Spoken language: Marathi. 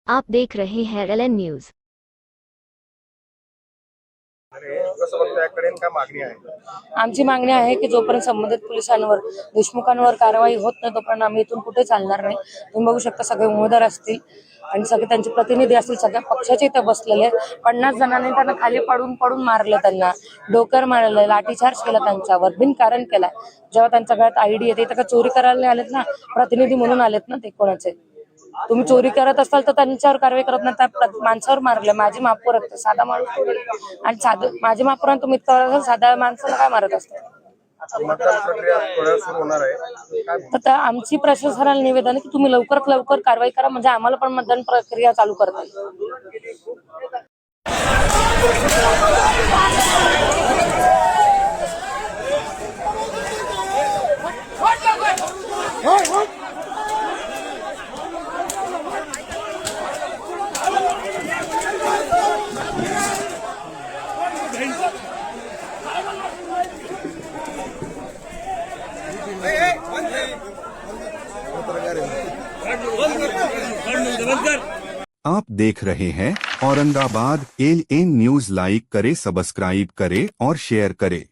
आप देख रहे हैं LN न्यूज। कसं बघताय याकडे काय मागणी आहे? आमची मागणी आहे की जोपर्यंत संबंधित पोलिसांवर देशमुखांवर कारवाई होत नाही तोपर्यंत आम्ही इथून कुठे चालणार नाही। तुम्ही बघू शकता सगळे उमेदवार असतील आणि सगळे त्यांचे प्रतिनिधी असतील, सगळ्या पक्षाचे इथे बसलेले 50 जणांनी त्यांना खाली पडून मारलं, त्यांना डोक्यावर मारलं, लाठीचार्ज केला, त्यांच्यावर बिनकारण केला। जेव्हा त्यांच्या गळ्यात आयडी येते तर चोरी करायला नाही आलेत ना, प्रतिनिधी म्हणून आलेत ना ते कोणाचे। तुम्ही चोरी करत असाल तर त्यांच्यावर कारवाई करत नाही, त्या माणसावर मारलं। माझी माफवर साधा माणूस आणि साधं माझी माफवर तुम्ही इतकं साधा माणसाला काय मारत असता। मतदान प्रक्रिया थोड्या सुरू होणार आहे तर आमची प्रशासनाला निवेदन आहे की तुम्ही लवकरात लवकर कारवाई करा, म्हणजे आम्हाला पण मतदान प्रक्रिया चालू करता येईल। आप देख रहे हैं औरंगाबाद LN न्यूज। लाइक करे, सब्सक्राइब करे और शेयर करे।